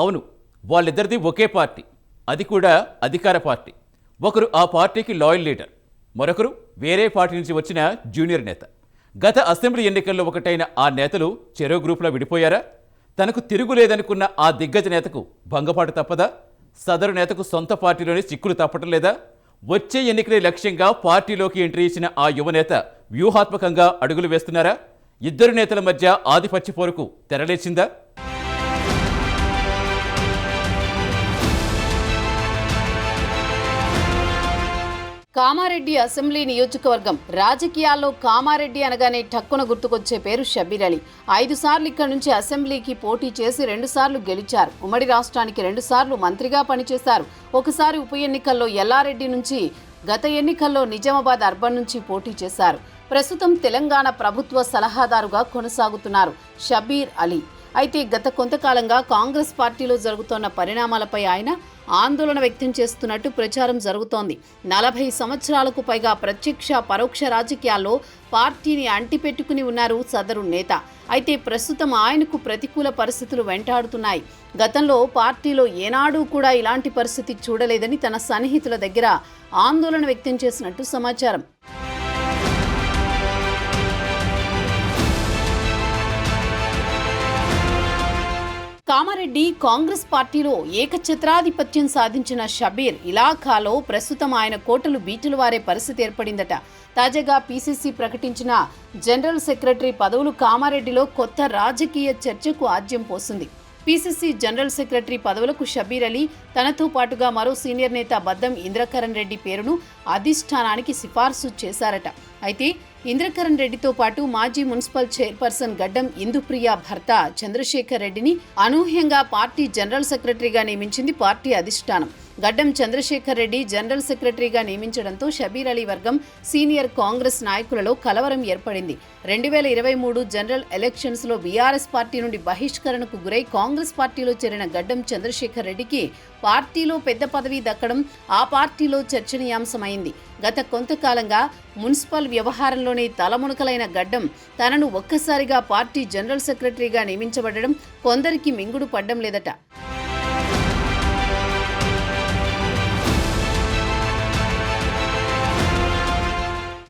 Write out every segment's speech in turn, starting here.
అవును, వాళ్ళిద్దరిది ఒకే పార్టీ, అది కూడా అధికార పార్టీ. ఒకరు ఆ పార్టీకి లాయల్ లీడర్, మరొకరు వేరే పార్టీ నుంచి వచ్చిన జూనియర్ నేత. గత అసెంబ్లీ ఎన్నికల్లో ఒకటైన ఆ నేతలు చెరో గ్రూప్లో విడిపోయారా? తనకు తిరుగులేదనుకున్న ఆ దిగ్గజ నేతకు భంగపాటు తప్పదా? సదరు నేతకు సొంత పార్టీలోనే చిక్కులు తప్పటం లేదా? వచ్చే ఎన్నికలే లక్ష్యంగా పార్టీలోకి ఎంట్రీ ఇచ్చిన ఆ యువనేత వ్యూహాత్మకంగా అడుగులు వేస్తున్నారా? ఇద్దరు నేతల మధ్య ఆధిపత్య పోరుకు తెరలేచిందా? కామారెడ్డి అసెంబ్లీ నియోజకవర్గం రాజకీయాల్లో కామారెడ్డి అనగానే ఠక్కున గుర్తుకొచ్చే పేరు షబ్బీర్ అలీ. 5 సార్లు ఇక్కడి నుంచి అసెంబ్లీకి పోటీ చేసి 2 సార్లు గెలిచారు. ఉమ్మడి రాష్ట్రానికి 2 సార్లు మంత్రిగా పనిచేశారు. ఒకసారి ఉప ఎన్నికల్లో ఎల్లారెడ్డి నుంచి, గత ఎన్నికల్లో నిజామాబాద్ అర్బన్ నుంచి పోటీ చేశారు. ప్రస్తుతం తెలంగాణ ప్రభుత్వ సలహాదారుగా కొనసాగుతున్నారు షబ్బీర్ అలీ. అయితే గత కొంతకాలంగా కాంగ్రెస్ పార్టీలో జరుగుతున్న పరిణామాలపై ఆయన ఆందోళన వ్యక్తం చేస్తున్నట్టు ప్రచారం జరుగుతోంది. 40 సంవత్సరాలకు పైగా ప్రత్యక్ష పరోక్ష రాజకీయాల్లో పార్టీని అంటిపెట్టుకుని ఉన్నారు సదరు నేత. అయితే ప్రస్తుతం ఆయనకు ప్రతికూల పరిస్థితులు వెంటాడుతున్నాయి. గతంలో పార్టీలో ఏనాడూ కూడా ఇలాంటి పరిస్థితి చూడలేదని తన సన్నిహితుల దగ్గర ఆందోళన వ్యక్తం చేసినట్టు సమాచారం. కామారెడ్డి కాంగ్రెస్ పార్టీలో ఏకఛత్రాధిపత్యం సాధించిన షబ్బీర్ ఇలాఖాలో ప్రస్తుతం ఆయన కోటలు బీటులు వారే పరిస్థితి ఏర్పడిందట. తాజాగా పీసీసీ ప్రకటించిన జనరల్ సెక్రటరీ పదవులు కామారెడ్డిలో కొత్త రాజకీయ చర్చకు ఆజ్యం పోసింది. పీసీసీ జనరల్ సెక్రటరీ పదవులకు షబ్బీర్ అలీ, తనతో పాటుగా మరో సీనియర్ నేత బద్దం ఇంద్రకరణ్ రెడ్డి పేరును అధిష్టానానికి సిఫార్సు చేశారట. అయితే ఇంద్రకరణ్ రెడ్డితో పాటు మాజీ మున్సిపల్ చైర్పర్సన్ గడ్డం ఇందుప్రియ భర్త చంద్రశేఖర్ రెడ్డిని అనూహ్యంగా పార్టీ జనరల్ సెక్రటరీగా నియమించింది పార్టీ అధిష్టానం. గడ్డం చంద్రశేఖర్ రెడ్డి జనరల్ సెక్రటరీగా నియమించడంతో షబ్బీర్ అలీ వర్గం సీనియర్ కాంగ్రెస్ నాయకులలో కలవరం ఏర్పడింది. 2023 జనరల్ ఎలక్షన్స్లో బీఆర్ఎస్ పార్టీ నుండి బహిష్కరణకు గురై కాంగ్రెస్ పార్టీలో చేరిన గడ్డం చంద్రశేఖర్ రెడ్డికి పార్టీలో పెద్ద పదవి దక్కడం ఆ పార్టీలో చర్చనీయాంశమైంది. గత కొంతకాలంగా మున్సిపల్ వ్యవహారంలోనే తలమునకలైన గడ్డం తనను ఒక్కసారిగా పార్టీ జనరల్ సెక్రటరీగా నియమించబడడం కొందరికి మింగుడు పడ్డం లేదట.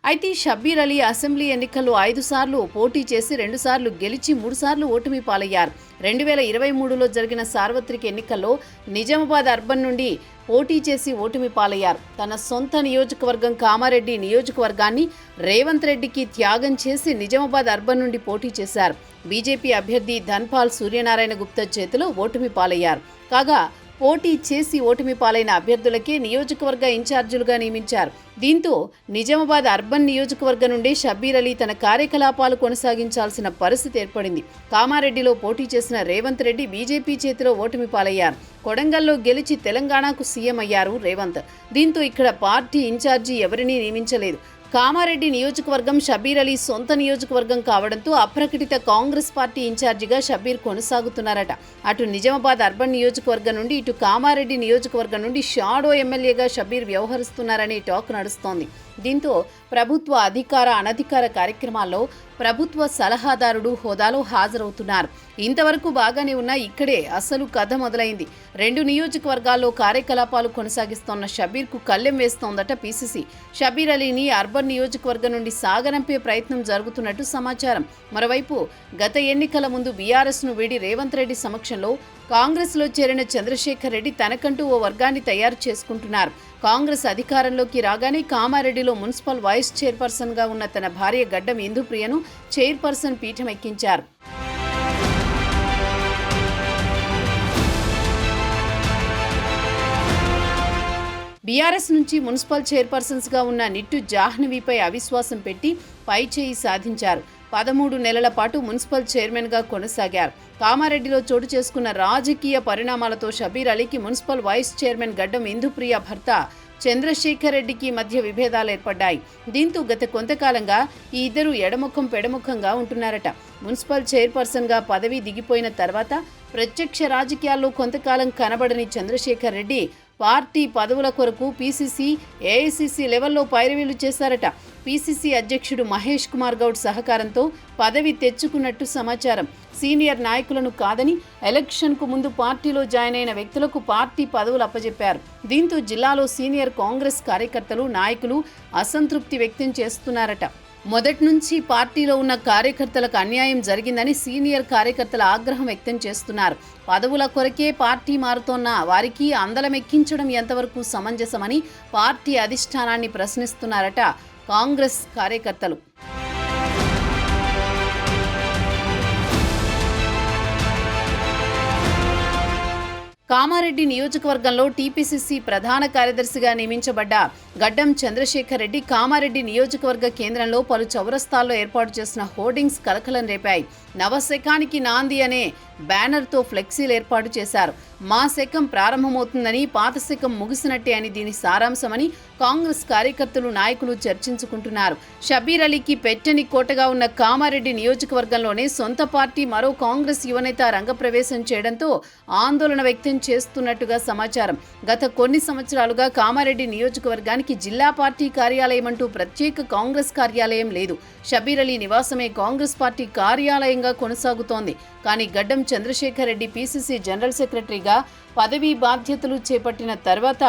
అయితే షబ్బీర్ అలీ అసెంబ్లీ ఎన్నికల్లో 5 సార్లు పోటీ చేసి 2 సార్లు గెలిచి 3 సార్లు ఓటమి పాలయ్యారు. 2023లో జరిగిన సార్వత్రిక ఎన్నికల్లో నిజామాబాద్ అర్బన్ నుండి పోటీ చేసి ఓటమి పాలయ్యారు. తన సొంత నియోజకవర్గం కామారెడ్డి నియోజకవర్గాన్ని రేవంత్ రెడ్డికి త్యాగం చేసి నిజామాబాద్ అర్బన్ నుండి పోటీ చేశారు. బీజేపీ అభ్యర్థి ధన్పాల్ సూర్యనారాయణ గుప్తా చేతిలో ఓటమి పాలయ్యారు. కాగా పోటీ చేసి ఓటమి పాలైన అభ్యర్థులకే నియోజకవర్గ ఇన్ఛార్జీలుగా నియమించారు. దీంతో నిజామాబాద్ అర్బన్ నియోజకవర్గం నుండి షబ్బీర్ అలీ తన కార్యకలాపాలు కొనసాగించాల్సిన పరిస్థితి ఏర్పడింది. కామారెడ్డిలో పోటీ చేసిన రేవంత్ రెడ్డి బీజేపీ చేతిలో ఓటమి పాలయ్యారు. కొడంగల్లో గెలిచి తెలంగాణకు సీఎం అయ్యారు రేవంత్. దీంతో ఇక్కడ పార్టీ ఇన్ఛార్జి ఎవరినీ నియమించలేదు. కామారెడ్డి నియోజకవర్గం షబ్బీర్ అలీ సొంత నియోజకవర్గం కావడంతో అప్రకటిత కాంగ్రెస్ పార్టీ ఇన్ఛార్జిగా షబ్బీర్ కొనసాగుతున్నారట. అటు నిజామాబాద్ అర్బన్ నియోజకవర్గం నుండి ఇటు కామారెడ్డి నియోజకవర్గం నుండి షాడో ఎమ్మెల్యేగా షబ్బీర్ వ్యవహరిస్తున్నారనే టాక్ నడుస్తోంది. దీంతో ప్రభుత్వ అధికార అనధికార కార్యక్రమాల్లో ప్రభుత్వ సలహాదారుడు హోదాలో హాజరవుతున్నారు. ఇంతవరకు బాగానే ఉన్న ఇక్కడే అసలు కథ మొదలైంది. 2 నియోజకవర్గాల్లో కార్యకలాపాలు కొనసాగిస్తోన్న షబ్బీర్కు కళ్ళెం వేస్తోందట పీసీసీ. షబ్బీర్ అలీని అర్బన్ నియోజకవర్గం నుండి సాగనంపే ప్రయత్నం జరుగుతున్నట్టు సమాచారం. మరోవైపు గత ఎన్నికల ముందు బీఆర్ఎస్ను వీడి రేవంత్ రెడ్డి సమక్షంలో కాంగ్రెస్లో చేరిన చంద్రశేఖర్ రెడ్డి తనకంటూ ఓ వర్గాన్ని తయారు చేసుకుంటున్నారు. కాంగ్రెస్ అధికారంలోకి రాగానే కామారెడ్డిలో మున్సిపల్ వైస్ చైర్పర్సన్గా ఉన్న తన భార్య గడ్డం ఇందుప్రియను చైర్పర్సన్ పీఠం ఎక్కించారు. బీఆర్ఎస్ నుంచి మున్సిపల్ చైర్పర్సన్స్గా ఉన్న నిట్టు జాహ్నవిపై అవిశ్వాసం పెట్టి పైచేయి సాధించారు. 13 నెలల పాటు మున్సిపల్ చైర్మన్గా కొనసాగారు. కామారెడ్డిలో చోటు చేసుకున్న రాజకీయ పరిణామాలతో షబ్బీర్ అలీకి మున్సిపల్ వైస్ చైర్మన్ గడ్డం ఇందుప్రియ భర్త చంద్రశేఖర్ రెడ్డికి మధ్య విభేదాలు ఏర్పడ్డాయి. దీంతో గత కొంతకాలంగా ఈ ఇద్దరు ఎడముఖం పెడముఖంగా ఉంటున్నారట. మున్సిపల్ చైర్పర్సన్గా పదవి దిగిపోయిన తర్వాత ప్రత్యక్ష రాజకీయాల్లో కొంతకాలం కనబడని చంద్రశేఖర్ రెడ్డి పార్టీ పదవుల కొరకు పీసీసీ, ఏఐసీసీ లెవెల్లో పైరవీలు చేశారట. పీసీసీ అధ్యక్షుడు మహేష్ కుమార్ గౌడ్ సహకారంతో పదవి తెచ్చుకున్నట్టు సమాచారం. సీనియర్ నాయకులను కాదని ఎలక్షన్కు ముందు పార్టీలో జాయిన్ అయిన వ్యక్తులకు పార్టీ పదవులు అప్పజెప్పారు. దీంతో జిల్లాలో సీనియర్ కాంగ్రెస్ కార్యకర్తలు, నాయకులు అసంతృప్తి వ్యక్తం చేస్తున్నారట. మొదటి నుంచి పార్టీలో ఉన్న కార్యకర్తలకు అన్యాయం జరిగిందని సీనియర్ కార్యకర్తల ఆగ్రహం వ్యక్తం చేస్తున్నారు. పదవుల కొరకే పార్టీ మారుతోన్న వారికి అందలమెక్కించడం ఎంతవరకు సమంజసమని పార్టీ అధిష్టానాన్ని ప్రశ్నిస్తున్నారట కాంగ్రెస్ కార్యకర్తలు. కామారెడ్డి నియోజకవర్గంలో టీపీసీసీ ప్రధాన కార్యదర్శిగా నియమించబడ్డ గడ్డం చంద్రశేఖర్ రెడ్డి కామారెడ్డి నియోజకవర్గ కేంద్రంలో పలు చౌరస్తాల్లో ఏర్పాటు చేసిన హోర్డింగ్స్ కలకలం రేపాయి. నవశకానికి నాంది అనే బ్యానర్తో ఫ్లెక్సీలు ఏర్పాటు చేశారు. మా శకం ప్రారంభమవుతుందని, పాత శకం ముగిసినట్టే అని దీని సారాంశమని కాంగ్రెస్ కార్యకర్తలు, నాయకులు చర్చించుకుంటున్నారు. షబీర్ అలీకి పెట్టని కోటగా ఉన్న కామారెడ్డి నియోజకవర్గంలోనే సొంత పార్టీ మరో కాంగ్రెస్ యువనేత రంగప్రవేశం చేయడంతో ఆందోళన వ్యక్తం చేస్తున్నట్టుగా సమాచారం. గత కొన్ని సంవత్సరాలుగా కామారెడ్డి నియోజకవర్గానికి జిల్లా పార్టీ కార్యాలయం అంటూ ప్రత్యేక కాంగ్రెస్ కార్యాలయం లేదు. షబీర్ అలీ నివాసమే కాంగ్రెస్ పార్టీ కార్యాలయంగా కొనసాగుతోంది. కానీ గడ్డం చంద్రశేఖర్ రెడ్డి పీసీసీ జనరల్ సెక్రటరీగా పదవీ బాధ్యతలు చేపట్టిన తర్వాత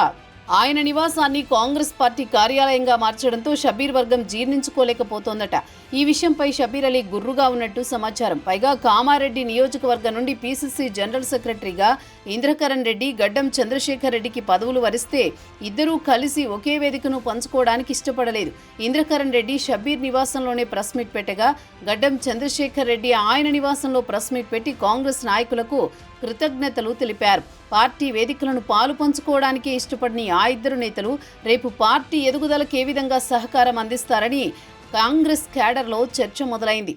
ఆయన నివాసాన్ని కాంగ్రెస్ పార్టీ కార్యాలయంగా మార్చడంతో షబీర్ వర్గం జీర్ణించుకోలేకపోతోందట. ఈ విషయంపై షబీర్ అలీ గుర్రుగా ఉన్నట్టు సమాచారం. పైగా కామారెడ్డి నియోజకవర్గం నుండి పీసీసీ జనరల్ సెక్రటరీగా ఇంద్రకరణ్ రెడ్డి, గడ్డం చంద్రశేఖర్ రెడ్డికి పదవులు వరిస్తే ఇద్దరూ కలిసి ఒకే వేదికను పంచుకోవడానికి ఇష్టపడలేదు. ఇంద్రకరణ్ రెడ్డి షబీర్ నివాసంలోనే ప్రెస్ మీట్ పెట్టగా గడ్డం చంద్రశేఖర్ రెడ్డి ఆయన నివాసంలో ప్రెస్ మీట్ పెట్టి కాంగ్రెస్ నాయకులకు కృతజ్ఞతలు తెలిపారు. పార్టీ వేదికలను పాలు పంచుకోవడానికే ఇష్టపడిన ఆ ఇద్దరు నేతలు రేపు పార్టీ ఎదుగుదలకు ఏ విధంగా సహకారం అందిస్తారని కాంగ్రెస్ క్యాడర్లో చర్చ మొదలైంది.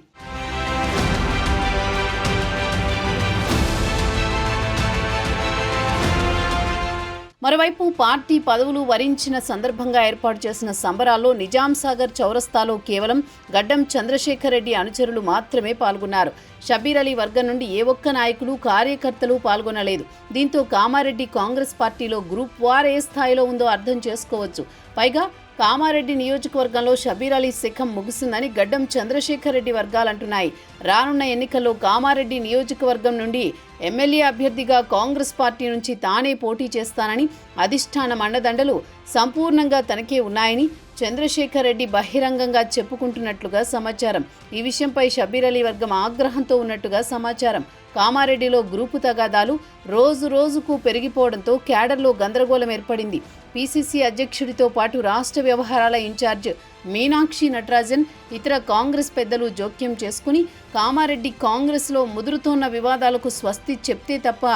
మరోవైపు పార్టీ పదవులు వరించిన సందర్భంగా ఏర్పాటు చేసిన సంబరాల్లో నిజాం సాగర్ చౌరస్తాలో కేవలం గడ్డం చంద్రశేఖర్ రెడ్డి అనుచరులు మాత్రమే పాల్గొన్నారు. షబీర్ అలీ వర్గం నుండి ఏ ఒక్క నాయకులు, కార్యకర్తలు పాల్గొనలేదు. దీంతో కామారెడ్డి కాంగ్రెస్ పార్టీలో గ్రూప్ వార్ ఏ స్థాయిలో ఉందో అర్థం చేసుకోవచ్చు. పైగా కామారెడ్డి నియోజకవర్గంలో షబీర్ అలీ శకం ముగిసిందని గడ్డం చంద్రశేఖర్ రెడ్డి వర్గాలంటున్నాయి. రానున్న ఎన్నికల్లో కామారెడ్డి నియోజకవర్గం నుండి ఎమ్మెల్యే అభ్యర్థిగా కాంగ్రెస్ పార్టీ నుంచి తానే పోటీ చేస్తానని, అధిష్టానం అండదండలు సంపూర్ణంగా తనకే ఉన్నాయని చంద్రశేఖర్ రెడ్డి బహిరంగంగా చెప్పుకుంటున్నట్లుగా సమాచారం. ఈ విషయంపై షబీర్ అలీ వర్గం ఆగ్రహంతో ఉన్నట్టుగా సమాచారం. కామారెడ్డిలో గ్రూపు తగాదాలు రోజు రోజుకు పెరిగిపోవడంతో క్యాడర్లో గందరగోళం ఏర్పడింది. పీసీసీ అధ్యక్షుడితో పాటు రాష్ట్ర వ్యవహారాల ఇన్ఛార్జ్ మీనాక్షి నటరాజన్, ఇతర కాంగ్రెస్ పెద్దలు జోక్యం చేసుకుని కామారెడ్డి కాంగ్రెస్లో ముదురుతోన్న వివాదాలకు స్వస్తి చెప్తే తప్ప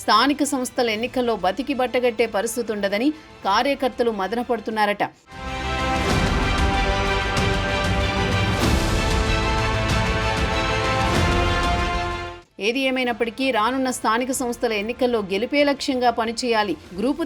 స్థానిక సంస్థల ఎన్నికల్లో బతికి బట్టగట్టే పరిస్థితి ఉండదని కార్యకర్తలు మదనపడుతున్నారట. ఏది ఏమైనప్పటికీ రానున్న స్థానిక సంస్థల ఎన్నికల్లో గెలిపే లక్ష్యంగా పనిచేయాలి. గ్రూపు